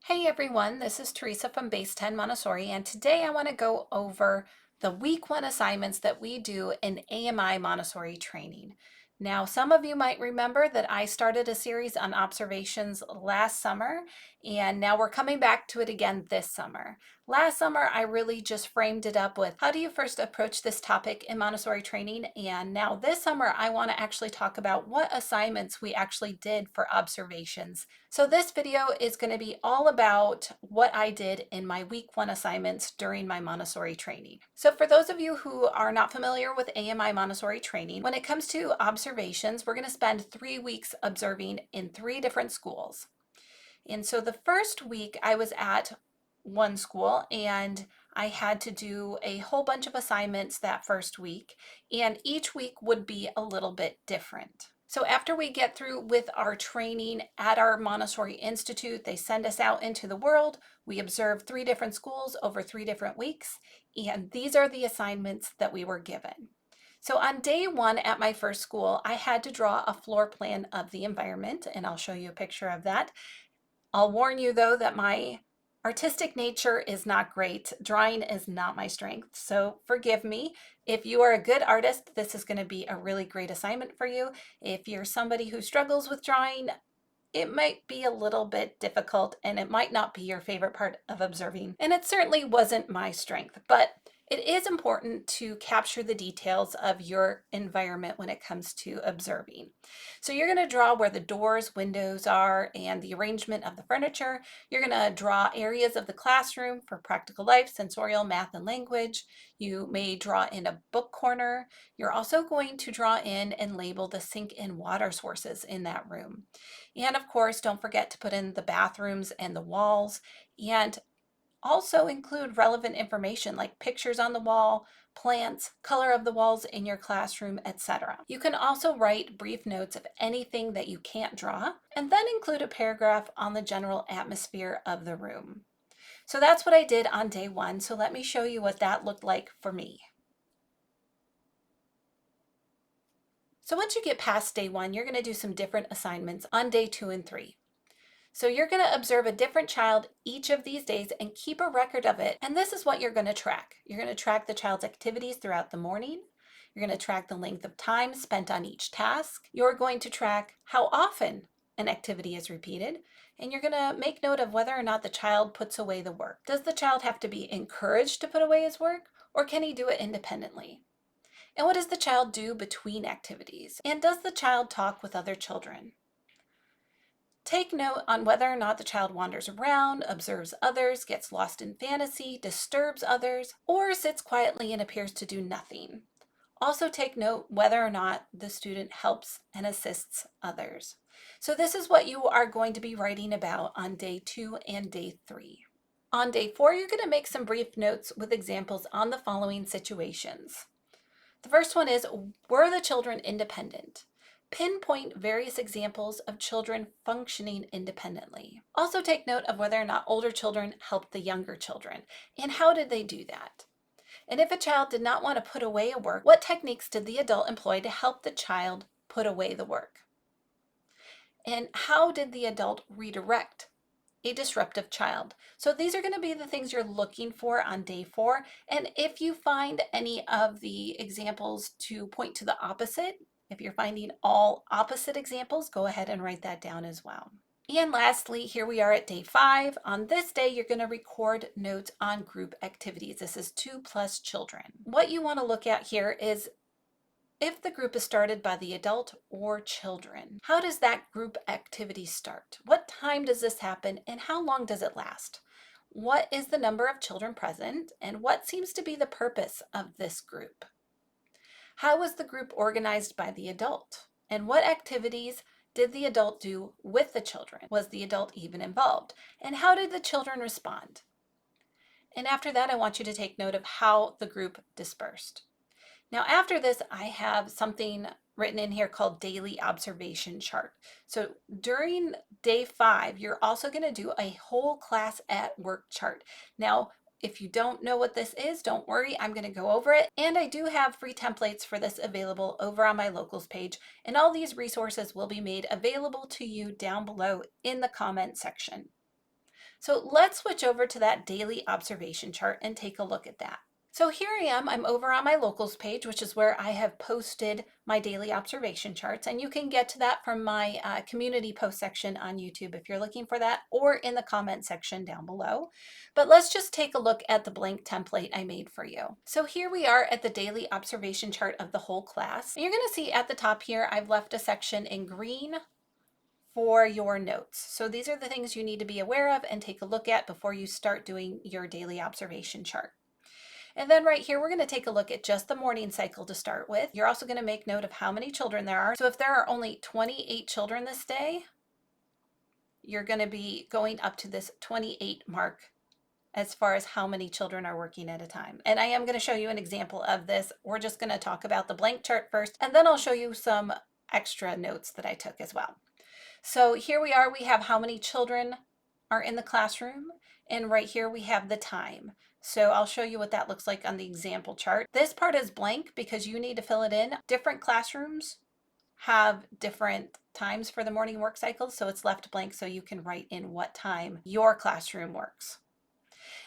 Hey everyone, this is Teresa from Base 10 Montessori, and today I want to go over the week one assignments that we do in AMI Montessori training. Now, some of you might remember that I started a series on observations last summer, and now we're coming back to it again this summer. Last summer, I really just framed it up with how do you first approach this topic in Montessori training, and now this summer, I want to actually talk about what assignments we actually did for observations. So this video is going to be all about what I did in my week one assignments during my Montessori training. So for those of you who are not familiar with AMI Montessori training, when it comes to observations, we're going to spend 3 weeks observing in 3 different schools. And so the first week I was at one school and I had to do a whole bunch of assignments that first week, and each week would be a little bit different. So after we get through with our training at our Montessori Institute, they send us out into the world. We observe 3 different schools over 3 different weeks, and these are the assignments that we were given. So on day 1 at my first school, I had to draw a floor plan of the environment, and I'll show you a picture of that. I'll warn you though that my artistic nature is not great. Drawing is not my strength, so forgive me. If you are a good artist, this is going to be a really great assignment for you. If you're somebody who struggles with drawing, it might be a little bit difficult and it might not be your favorite part of observing. And it certainly wasn't my strength, but it is important to capture the details of your environment when it comes to observing. So you're going to draw where the doors, windows are, and the arrangement of the furniture. You're going to draw areas of the classroom for practical life, sensorial, math, and language. You may draw in a book corner. You're also going to draw in and label the sink and water sources in that room. And of course, don't forget to put in the bathrooms and the walls, and also include relevant information like pictures on the wall, plants, color of the walls in your classroom, etc. You can also write brief notes of anything that you can't draw, and then include a paragraph on the general atmosphere of the room. So that's what I did on day 1, so let me show you what that looked like for me. So once you get past day 1, you're going to do some different assignments on day 2 and 3. So you're going to observe a different child each of these days and keep a record of it. And this is what you're going to track. You're going to track the child's activities throughout the morning. You're going to track the length of time spent on each task. You're going to track how often an activity is repeated. And you're going to make note of whether or not the child puts away the work. Does the child have to be encouraged to put away his work, or can he do it independently? And what does the child do between activities? And does the child talk with other children? Take note on whether or not the child wanders around, observes others, gets lost in fantasy, disturbs others, or sits quietly and appears to do nothing. Also take note whether or not the student helps and assists others. So this is what you are going to be writing about on day 2 and day 3. On day 4, you're going to make some brief notes with examples on the following situations. The first one is, were the children independent? Pinpoint various examples of children functioning independently. Also take note of whether or not older children helped the younger children, and how did they do that? And if a child did not want to put away a work, what techniques did the adult employ to help the child put away the work? And how did the adult redirect a disruptive child? So these are going to be the things you're looking for on day 4. And if you find any of the examples to point to the opposite, if you're finding all opposite examples, go ahead and write that down as well. And lastly, here we are at day 5. On this day, you're going to record notes on group activities. This is 2+ children. What you want to look at here is if the group is started by the adult or children. How does that group activity start? What time does this happen and how long does it last? What is the number of children present and what seems to be the purpose of this group? How was the group organized by the adult? And what activities did the adult do with the children? Was the adult even involved? And how did the children respond? And after that, I want you to take note of how the group dispersed. Now after this, I have something written in here called daily observation chart. So during day 5, you're also going to do a whole class at work chart. Now, if you don't know what this is, don't worry, I'm going to go over it. And I do have free templates for this available over on my locals page. And all these resources will be made available to you down below in the comment section. So let's switch over to that daily observation chart and take a look at that. So here I am, I'm over on my locals page, which is where I have posted my daily observation charts. And you can get to that from my community post section on YouTube if you're looking for that, or in the comment section down below. But let's just take a look at the blank template I made for you. So here we are at the daily observation chart of the whole class. And you're going to see at the top here, I've left a section in green for your notes. So these are the things you need to be aware of and take a look at before you start doing your daily observation chart. And then right here, we're going to take a look at just the morning cycle to start with. You're also going to make note of how many children there are. So if there are only 28 children this day, you're going to be going up to this 28 mark as far as how many children are working at a time. And I am going to show you an example of this. We're just going to talk about the blank chart first, and then I'll show you some extra notes that I took as well. So here we are, we have how many children are in the classroom, and right here we have the time. So I'll show you what that looks like on the example chart. This part is blank because you need to fill it in. Different classrooms have different times for the morning work cycles, so it's left blank so you can write in what time your classroom works.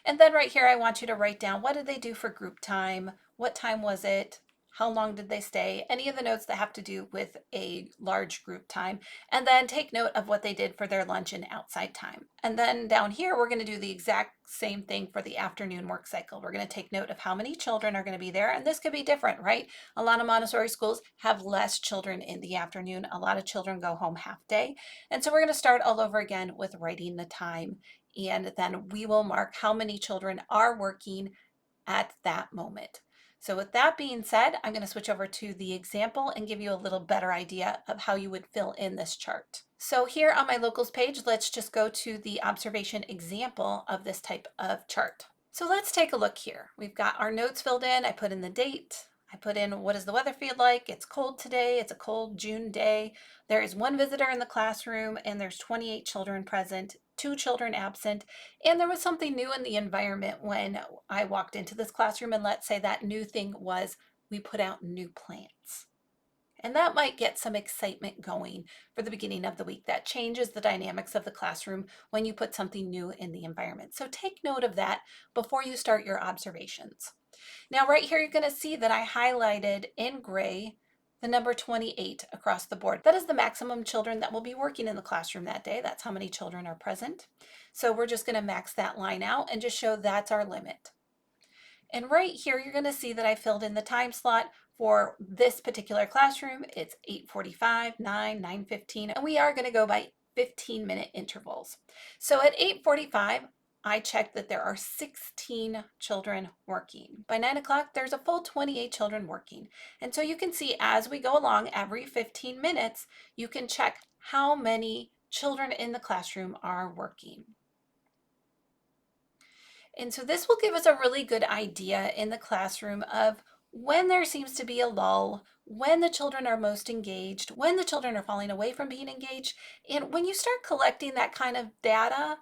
And then right here, I want you to write down, what did they do for group time? What time was it? How long did they stay? Any of the notes that have to do with a large group time. And then take note of what they did for their lunch and outside time. And then down here, we're going to do the exact same thing for the afternoon work cycle. We're going to take note of how many children are going to be there. And this could be different, right? A lot of Montessori schools have less children in the afternoon. A lot of children go home half day. And so we're going to start all over again with writing the time. And then we will mark how many children are working at that moment. So with that being said, I'm going to switch over to the example and give you a little better idea of how you would fill in this chart. So here on my locals page, let's just go to the observation example of this type of chart. So let's take a look here. We've got our notes filled in. I put in the date. I put in, what does the weather feel like? It's cold today. It's a cold June day. There is one visitor in the classroom and there's 28 children present, 2 children absent. And there was something new in the environment when I walked into this classroom, and let's say that new thing was we put out new plants. And that might get some excitement going for the beginning of the week. That changes the dynamics of the classroom when you put something new in the environment. So take note of that before you start your observations. Now right here, you're going to see that I highlighted in gray the number 28 across the board. That is the maximum children that will be working in the classroom that day. That's how many children are present. So we're just going to max that line out and just show that's our limit. And right here, you're going to see that I filled in the time slot for this particular classroom. It's 8:45, 9, 9:15, and we are going to go by 15-minute intervals. So at 8:45, I checked that there are 16 children working. By 9 o'clock, there's a full 28 children working. And so you can see as we go along, every 15 minutes, you can check how many children in the classroom are working. And so this will give us a really good idea in the classroom of when there seems to be a lull, when the children are most engaged, when the children are falling away from being engaged. And when you start collecting that kind of data,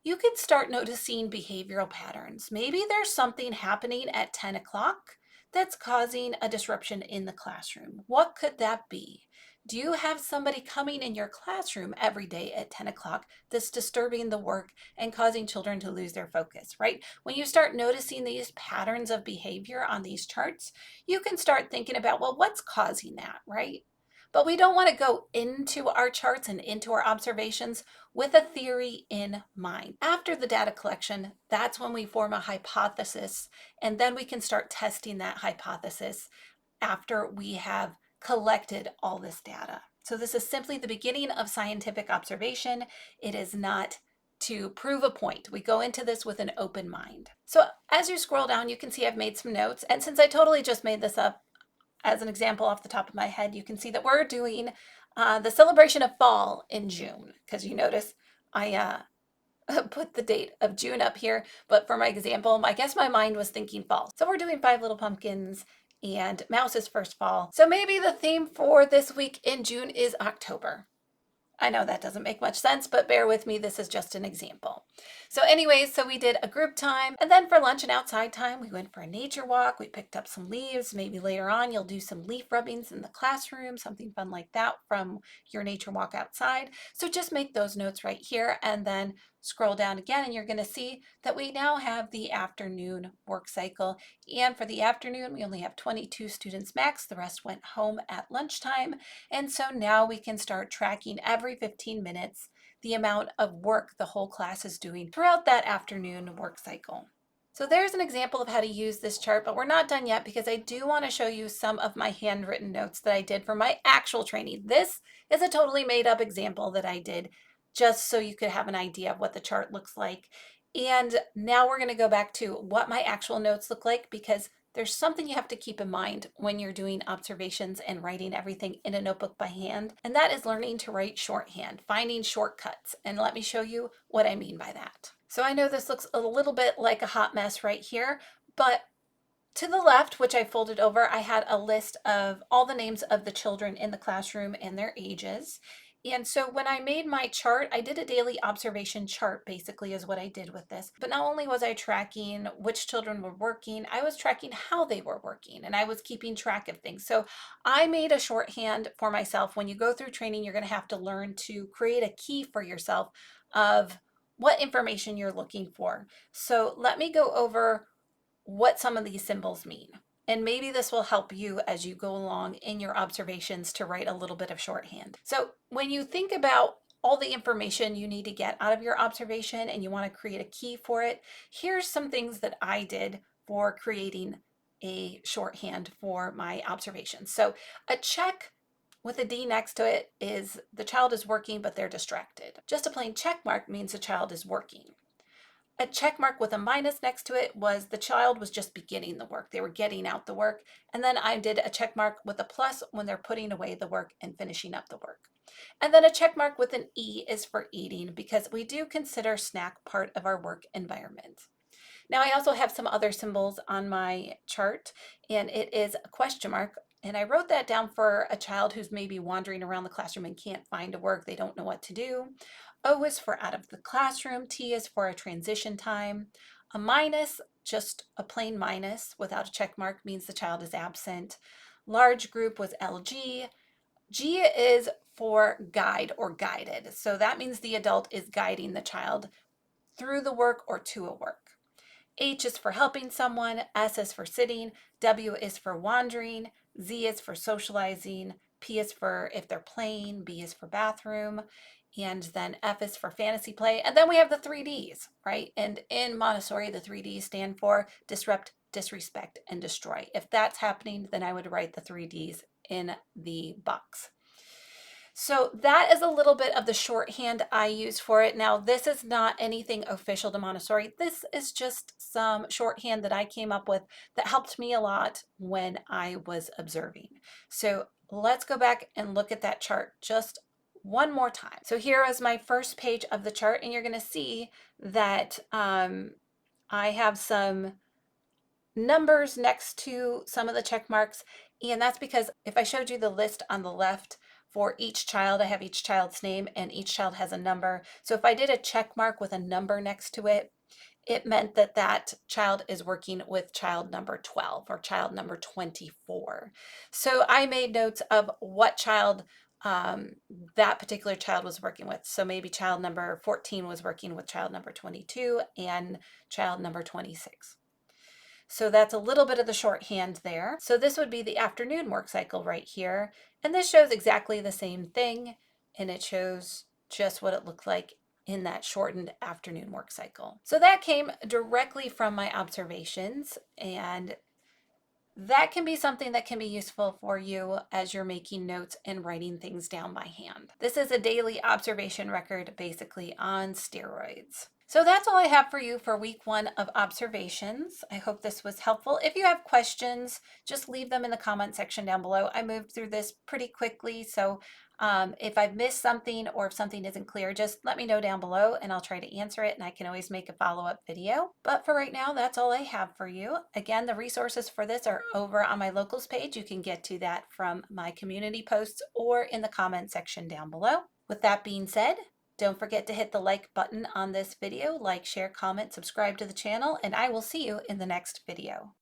you can start noticing behavioral patterns. Maybe there's something happening at 10 o'clock that's causing a disruption in the classroom. What could that be? Do you have somebody coming in your classroom every day at 10 o'clock that's disturbing the work and causing children to lose their focus, right? When you start noticing these patterns of behavior on these charts, you can start thinking about, well, what's causing that, right? But we don't want to go into our charts and into our observations with a theory in mind. After the data collection, that's when we form a hypothesis, and then we can start testing that hypothesis after we have collected all this data. So this is simply the beginning of scientific observation. It is not to prove a point. We go into this with an open mind. So as you scroll down, you can see I've made some notes. And since I totally just made this up as an example off the top of my head, you can see that we're doing the celebration of fall in June, because you notice I put the date of June up here, but for my example, I guess my mind was thinking fall. So we're doing 5 Little Pumpkins and Mouse's first fall. So maybe the theme for this week in June is October. I know that doesn't make much sense, but bear with me, this is just an example. So anyways, so we did a group time, and then for lunch and outside time, we went for a nature walk, we picked up some leaves, maybe later on you'll do some leaf rubbings in the classroom, something fun like that from your nature walk outside. So just make those notes right here, and then scroll down again and you're going to see that we now have the afternoon work cycle. And for the afternoon, we only have 22 students max. The rest went home at lunchtime. And so now we can start tracking every 15 minutes the amount of work the whole class is doing throughout that afternoon work cycle. So there's an example of how to use this chart, but we're not done yet because I do want to show you some of my handwritten notes that I did for my actual training. This is a totally made up example that I did just so you could have an idea of what the chart looks like. And now we're going to go back to what my actual notes look like, because there's something you have to keep in mind when you're doing observations and writing everything in a notebook by hand, and that is learning to write shorthand, finding shortcuts. And let me show you what I mean by that. So I know this looks a little bit like a hot mess right here, but to the left, which I folded over, I had a list of all the names of the children in the classroom and their ages. And so when I made my chart, I did a daily observation chart, basically, is what I did with this. But not only was I tracking which children were working, I was tracking how they were working, and I was keeping track of things. So I made a shorthand for myself. When you go through training, you're going to have to learn to create a key for yourself of what information you're looking for. So let me go over what some of these symbols mean. And maybe this will help you as you go along in your observations to write a little bit of shorthand. So when you think about all the information you need to get out of your observation and you want to create a key for it, here's some things that I did for creating a shorthand for my observations. So a check with a D next to it is the child is working, but they're distracted. Just a plain check mark means the child is working. A check mark with a minus next to it was the child was just beginning the work. They were getting out the work. And then I did a check mark with a plus when they're putting away the work and finishing up the work. And then a check mark with an E is for eating, because we do consider snack part of our work environment. Now I also have some other symbols on my chart, and it is a question mark. And I wrote that down for a child who's maybe wandering around the classroom and can't find a work. They don't know what to do. O is for out of the classroom. T is for a transition time. A minus, just a plain minus without a check mark, means the child is absent. Large group was LG. G is for guide or guided. So that means the adult is guiding the child through the work or to a work. H is for helping someone, S is for sitting, W is for wandering, Z is for socializing, P is for if they're playing, B is for bathroom, and then F is for fantasy play. And then we have the 3Ds, right? And in Montessori, the 3Ds stand for disrupt, disrespect, and destroy. If that's happening, then I would write the 3Ds in the box. So that is a little bit of the shorthand I use for it. Now, this is not anything official to Montessori. This is just some shorthand that I came up with that helped me a lot when I was observing. So let's go back and look at that chart just one more time. So here is my first page of the chart, and you're going to see that I have some numbers next to some of the check marks. And that's because if I showed you the list on the left for each child, I have each child's name and each child has a number. So if I did a check mark with a number next to it, it meant that that child is working with child number 12 or child number 24. So I made notes of what child that particular child was working with. So maybe child number 14 was working with child number 22 and child number 26. So that's a little bit of the shorthand there. So this would be the afternoon work cycle right here. And this shows exactly the same thing. And it shows just what it looked like in that shortened afternoon work cycle. So that came directly from my observations, and that can be something that can be useful for you as you're making notes and writing things down by hand. This is a daily observation record, basically on steroids. So that's all I have for you for week 1 of observations. I hope this was helpful. If you have questions, just leave them in the comment section down below. I moved through this pretty quickly, so if I've missed something or if something isn't clear, just let me know down below and I'll try to answer it, and I can always make a follow-up video. But for right now, that's all I have for you. Again, the resources for this are over on my locals page. You can get to that from my community posts or in the comment section down below. With that being said, don't forget to hit the like button on this video, like, share, comment, subscribe to the channel, and I will see you in the next video.